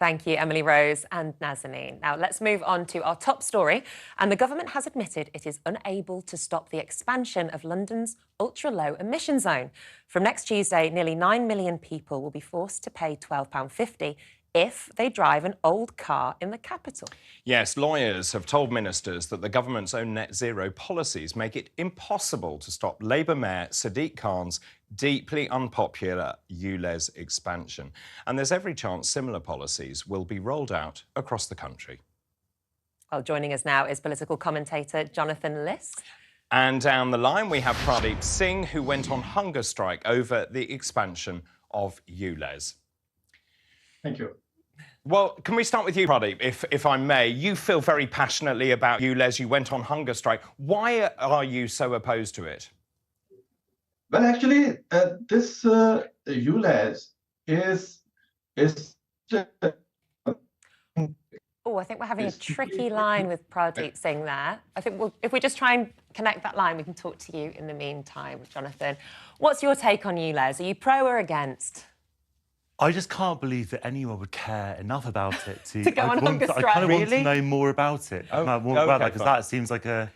Thank you, Emily Rose and Nazanin. Now, let's move on to our top story. And the government has admitted it is unable to stop the expansion of London's ultra-low emission zone. From next Tuesday, nearly 9 million people will be forced to pay £12.50 if they drive an old car in the capital. Yes, lawyers have told ministers that the government's own net zero policies make it impossible to stop Labour Mayor Sadiq Khan's deeply unpopular ULEZ expansion. And there's every chance similar policies will be rolled out across the country. Well, joining us now is political commentator Jonathan Liss. And down the line, we have Prabhdeep Singh, who went on hunger strike over the expansion of ULEZ. Thank you. Well, can we start with you, Prabhdeep, if I may? You feel very passionately about ULEZ. You went on hunger strike. Why are you so opposed to it? Well, actually, this ULEZ is Oh, I think we're having a tricky line with Prabhdeep Singh there. I think if we just try and connect that line, we can talk to you in the meantime, Jonathan. What's your take on ULEZ? Are you pro or against? I just can't believe that anyone would care enough about it to go on hunger strike. I kind of want to know more about it. Because that seems like a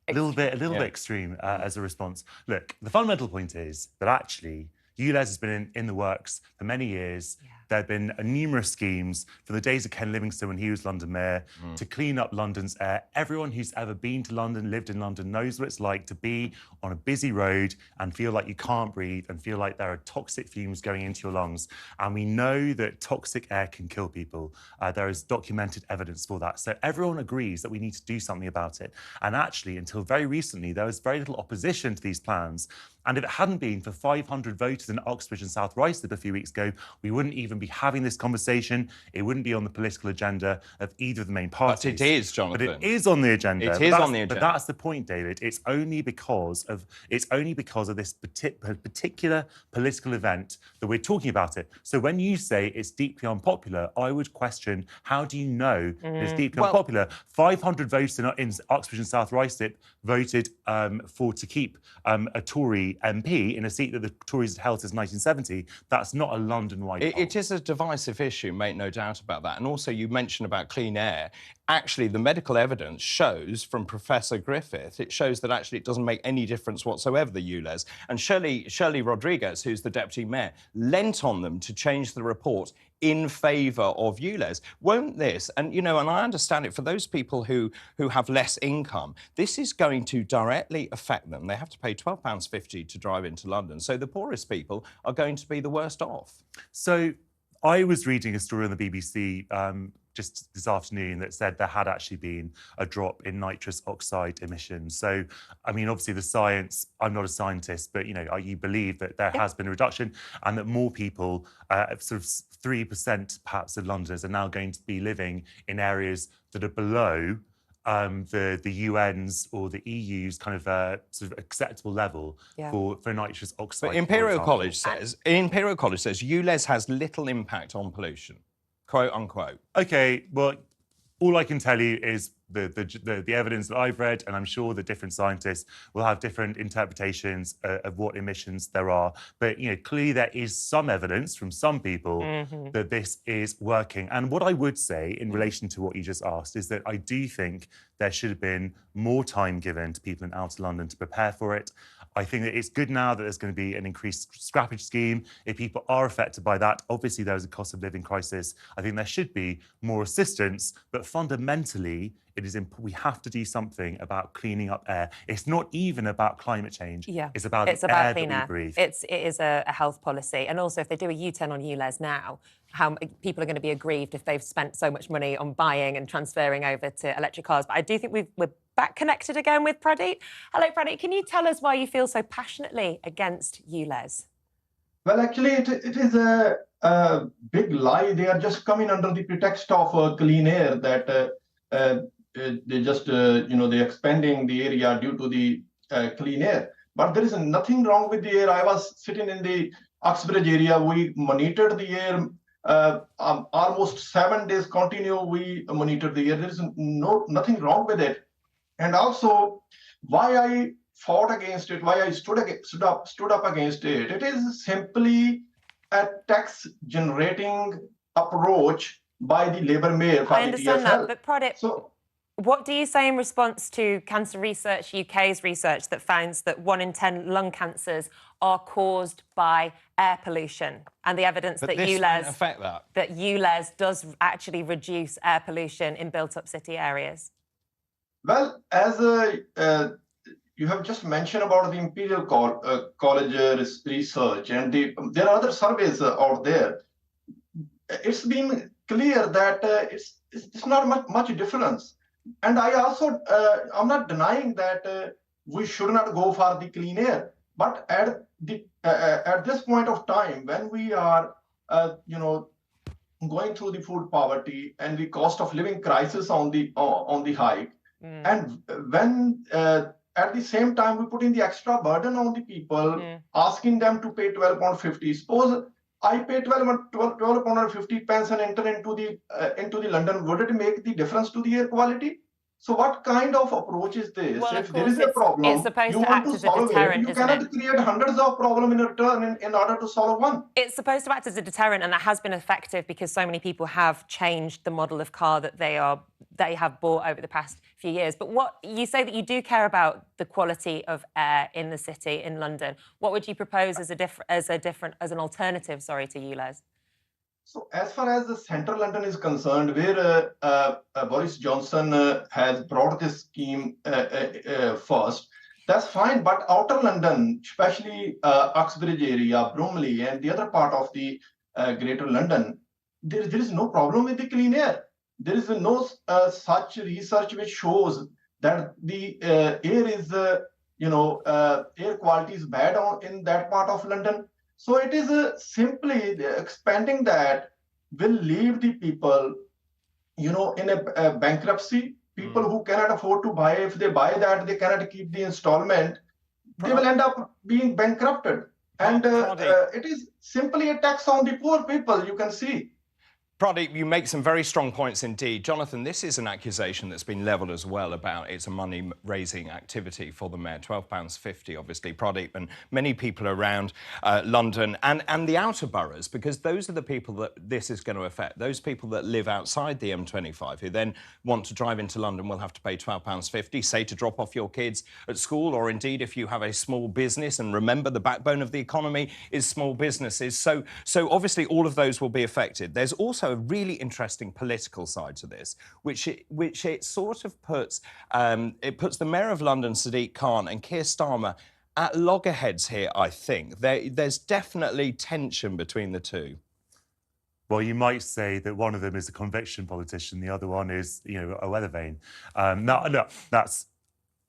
little bit extreme as a response. Look, the fundamental point is that actually ULEZ has been in the works for many years. Yeah. There have been numerous schemes from the days of Ken Livingstone when he was London Mayor to clean up London's air. Everyone who's ever been to London, lived in London, knows what it's like to be on a busy road and feel like you can't breathe and feel like there are toxic fumes going into your lungs. And we know that toxic air can kill people. There is documented evidence for that. So everyone agrees that we need to do something about it. And actually, until very recently, there was very little opposition to these plans. And if it hadn't been for 500 voters in Oxbridge and South Ruislip a few weeks ago, we wouldn't even be having this conversation. It wouldn't be on the political agenda of either of the main parties. But it is, Jonathan. But it is on the agenda. It is on the agenda. But that's the point, David. It's only because of this particular political event that we're talking about it. So when you say it's deeply unpopular, I would question, how do you know it's deeply unpopular? 500 voters in Oxbridge and South Ruislip voted to keep a Tory MP in a seat that the Tories had held since 1970. That's not a London-wide poll. It is a divisive issue, make no doubt about that. And also, you mentioned about clean air. Actually, the medical evidence shows from Professor Griffith, it shows that actually it doesn't make any difference whatsoever, the ULEZ. And Shirley Rodriguez, who's the deputy mayor, lent on them to change the report in favour of ULEZ. Won't this, and I understand it, for those people who have less income, this is going to directly affect them. They have to pay £12.50 to drive into London. So the poorest people are going to be the worst off. So I was reading a story on the BBC just this afternoon that said there had actually been a drop in nitrous oxide emissions. So, I mean, obviously the science, I'm not a scientist, but, you believe that there has been a reduction and that more people, sort of 3% perhaps of Londoners, are now going to be living in areas that are below the UN's or the EU's kind of sort of acceptable level for nitrous oxide. But Imperial College says ULEZ has little impact on pollution, quote unquote. Okay, well, all I can tell you is the evidence that I've read, and I'm sure that different scientists will have different interpretations of what emissions there are. But, clearly there is some evidence from some people that this is working. And what I would say in relation to what you just asked is that I do think there should have been more time given to people in outer London to prepare for it. I think that it's good now that there's going to be an increased scrappage scheme. If people are affected by that, obviously there's a cost of living crisis. I think there should be more assistance, but fundamentally, we have to do something about cleaning up air. It's not even about climate change. Yeah. It's about the air that we breathe. It is a health policy. And also, if they do a U-turn on ULEZ now, how people are going to be aggrieved if they've spent so much money on buying and transferring over to electric cars. But I do think we're back connected again with Prabhdeep. Hello, Prabhdeep. Can you tell us why you feel so passionately against ULEZ? Well, actually, it is a big lie. They are just coming under the pretext of clean air, that they just, they're expanding the area due to the clean air. But there is nothing wrong with the air. I was sitting in the Uxbridge area. We monitored the air almost 7 days continue. We monitored the air. There is nothing wrong with it. And also, why I fought against it, why I stood up against it, it is simply a tax generating approach by the Labour mayor for I the understand TfL. that, but Pradip, So, what do you say in response to Cancer Research UK's research that finds that 1 in 10 lung cancers are caused by air pollution, and the evidence But that this won't affect that. ULEZ does actually reduce air pollution in built-up city areas? well, as you have just mentioned about the Imperial College research, and there are other surveys out there. It's been clear that it's not much difference. And I also, I'm not denying that we should not go for the clean air. But at this point of time, when we are, going through the food poverty and the cost of living crisis on the hike, and when at the same time we put in the extra burden on the people, asking them to pay £12.50. Suppose I pay 12 pound 50 pence and enter into the London. Would it make the difference to the air quality? So what kind of approach is this? Well, if there is a problem, it's supposed you to want act to as a solve it. deterrent, You isn't cannot it? create hundreds of problems in return in order to solve one. It's supposed to act as a deterrent, and that has been effective because so many people have changed the model of car that they have bought over the past few years. But what you say that you do care about the quality of air in the city in London. What would you propose as an alternative, to ULEZ? So as far as the central London is concerned, where Boris Johnson has brought this scheme first, that's fine. But outer London, especially Uxbridge area, Bromley, and the other part of the Greater London, there is no problem with the clean air. There is no such research which shows that the air is, air quality is bad in that part of London. So it is simply expanding that will leave the people, in a bankruptcy. People who cannot afford to buy, if they buy that, they cannot keep the installment. They will end up being bankrupted. And it is simply a tax on the poor people, you can see. Prabhdeep, you make some very strong points indeed. Jonathan, this is an accusation that's been levelled as well about it's a money-raising activity for the mayor, £12.50, obviously, Prabhdeep, and many people around London and the outer boroughs, because those are the people that this is going to affect. Those people that live outside the M25 who then want to drive into London will have to pay £12.50, say, to drop off your kids at school, or indeed if you have a small business, and remember the backbone of the economy is small businesses. So obviously all of those will be affected. There's also a really interesting political side to this, which it sort of puts the Mayor of London, Sadiq Khan, and Keir Starmer at loggerheads here, I think. There's definitely tension between the two. Well, you might say that one of them is a conviction politician, the other one is, a weather vane. No,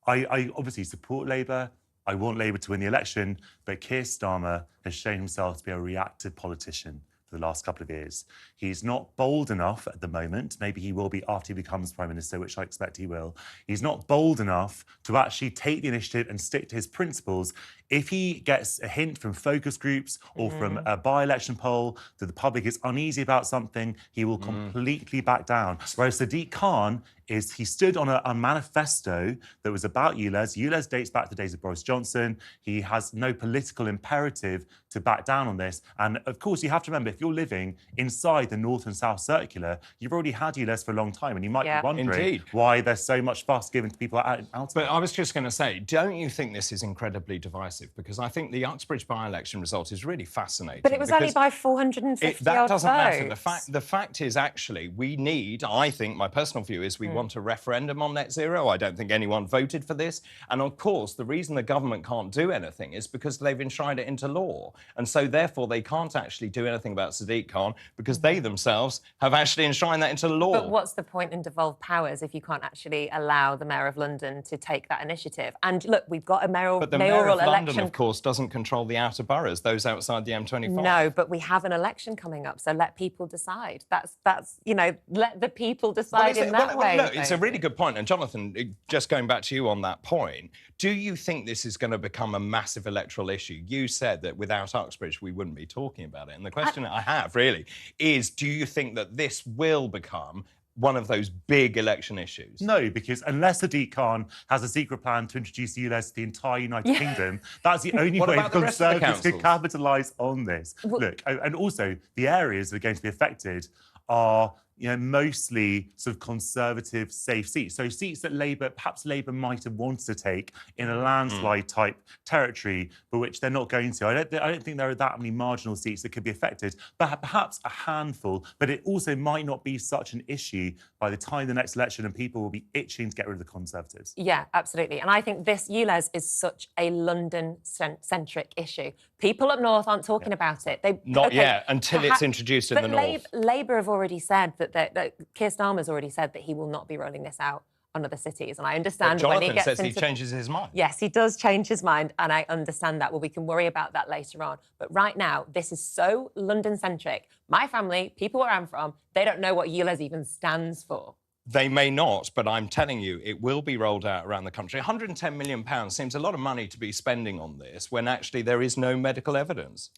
I obviously support Labour. I want Labour to win the election, but Keir Starmer has shown himself to be a reactive politician the last couple of years. He's not bold enough at the moment. Maybe he will be after he becomes Prime Minister, which I expect he will. He's not bold enough to actually take the initiative and stick to his principles. If he gets a hint from focus groups or from a by-election poll that the public is uneasy about something, he will completely back down. Whereas Sadiq Khan he stood on a manifesto that was about ULEZ. ULEZ dates back to the days of Boris Johnson. He has no political imperative to back down on this. And of course, you have to remember, if you're living inside the North and South Circular, you've already had ULEZ for a long time, and you might be wondering why there's so much fuss given to people out. But I was just going to say, don't you think this is incredibly divisive? Because I think the Uxbridge by-election result is really fascinating. But it was only by 450 that odd doesn't matter. votes. The fact is, actually, we need, I think, my personal view is we want a referendum on net zero. I don't think anyone voted for this. And of course, the reason the government can't do anything is because they've enshrined it into law. And so therefore, they can't actually do anything about Sadiq Khan because they themselves have actually enshrined that into law. But what's the point in devolved powers if you can't actually allow the Mayor of London to take that initiative? And look, we've got a mayoral election. But the Mayor of London, of course, doesn't control the outer boroughs, those outside the M25. No, but we have an election coming up, so let people decide. That's let the people decide in that way. No, it's a really good point. And Jonathan, just going back to you on that point, do you think this is going to become a massive electoral issue? You said that without Uxbridge, we wouldn't be talking about it. And the question I have, really, is do you think that this will become one of those big election issues? No, because unless Sadiq Khan has a secret plan to introduce ULEZ to the entire United Kingdom, that's the only way the Conservatives can capitalise on this. Look, and also the areas that are going to be affected are mostly sort of conservative, safe seats. So seats that perhaps Labour might have wanted to take in a landslide type territory, but which they're not going to. I don't think there are that many marginal seats that could be affected, but perhaps a handful. But it also might not be such an issue by the time the next election, and people will be itching to get rid of the Conservatives. Yeah, absolutely. And I think this ULEZ is such a London-centric issue. People up north aren't talking about it. Not yet, until it's introduced in the north. Labour have already said that Keir Starmer's already said that he will not be rolling this out on other cities. And I understand but when he Jonathan gets says he changes his mind. Yes, he does change his mind, and I understand that. Well, we can worry about that later on. But right now, this is so London-centric. My family, people where I'm from, they don't know what ULEZ even stands for. They may not, but I'm telling you, it will be rolled out around the country. £110 million seems a lot of money to be spending on this when actually there is no medical evidence.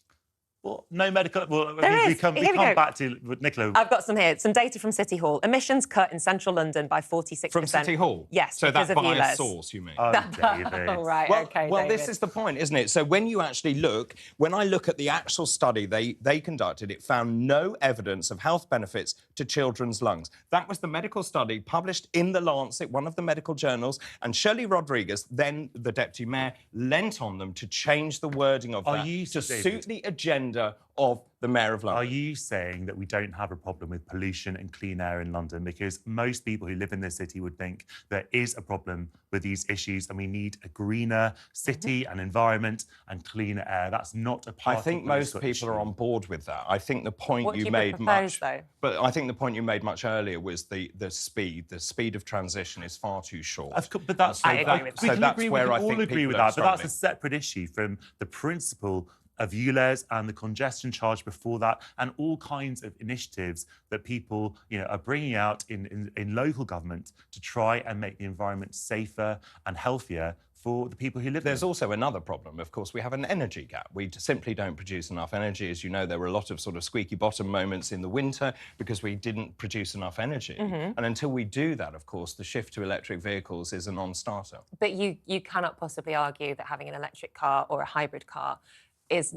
Well, no medical... Well, we come back to Nicola. I've got some here. Some data from City Hall. Emissions cut in central London by 46%. From City Hall? Yes, so because that's of by ULEZ. a source, you mean? Oh, David. Oh, right, well, OK, well, David. this is the point, isn't it? So when you actually look, when I look at the actual study they conducted, it found no evidence of health benefits to children's lungs. That was the medical study published in The Lancet, one of the medical journals, and Shirley Rodriguez, then the deputy mayor, lent on them to change the wording of that to suit the agenda of the Mayor of London. Are you saying that we don't have a problem with pollution and clean air in London? Because most people who live in this city would think there is a problem with these issues and we need a greener city and environment and cleaner air. That's not a part I think most people are on board with that. I think the point you made much... But I think the point you made much earlier was the speed. The speed of transition is far too short. But that's... I agree with that. We can all agree with that, but that's a separate issue from the principle of ULEZ and the congestion charge before that, and all kinds of initiatives that people, are bringing out in local government to try and make the environment safer and healthier for the people who live there. There's also another problem. Of course, we have an energy gap. We simply don't produce enough energy. As you know, there were a lot of sort of squeaky bottom moments in the winter because we didn't produce enough energy. And until we do that, of course, the shift to electric vehicles is a non-starter. But you cannot possibly argue that having an electric car or a hybrid car is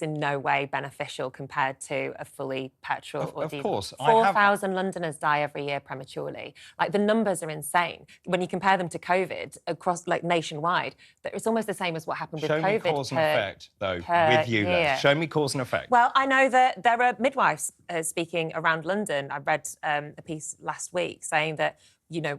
in no way beneficial compared to a fully petrol or diesel. Of course. 4,000 Londoners die every year prematurely. Like, the numbers are insane. When you compare them to COVID across, nationwide, it's almost the same as what happened with COVID. Show me cause and effect, though, with ULEZ. Show me cause and effect. Well, I know that there are midwives speaking around London. I read a piece last week saying that,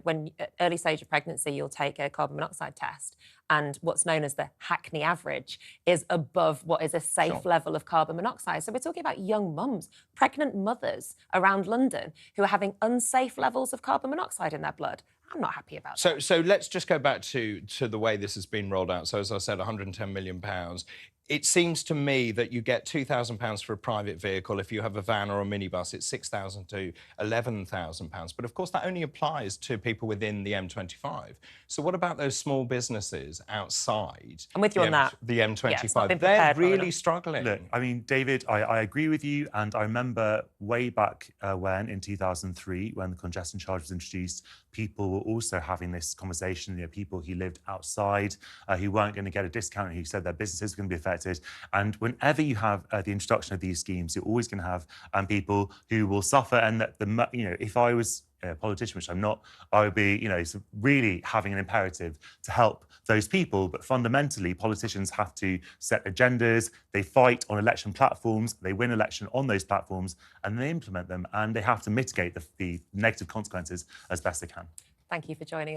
when early stage of pregnancy, you'll take a carbon monoxide test, and what's known as the Hackney average is above what is a safe level of carbon monoxide. So we're talking about young mums, pregnant mothers around London who are having unsafe levels of carbon monoxide in their blood. I'm not happy about that. So let's just go back to the way this has been rolled out. So as I said, £110 million. It seems to me that you get £2,000 for a private vehicle. If you have a van or a minibus, it's £6,000 to £11,000. But of course, that only applies to people within the M25. So what about those small businesses outside? I'm with you on that. The M25. Yeah, they're really struggling. Look, I mean, David, I agree with you. And I remember way back when, in 2003, when the congestion charge was introduced, people were also having this conversation, people who lived outside, who weren't going to get a discount, who said their businesses were going to be affected. And whenever you have the introduction of these schemes, you're always going to have people who will suffer. And that if I was a politician, which I'm not, I would be, really having an imperative to help those people. But fundamentally, politicians have to set agendas. They fight on election platforms. They win election on those platforms, and they implement them. And they have to mitigate the negative consequences as best they can. Thank you for joining us.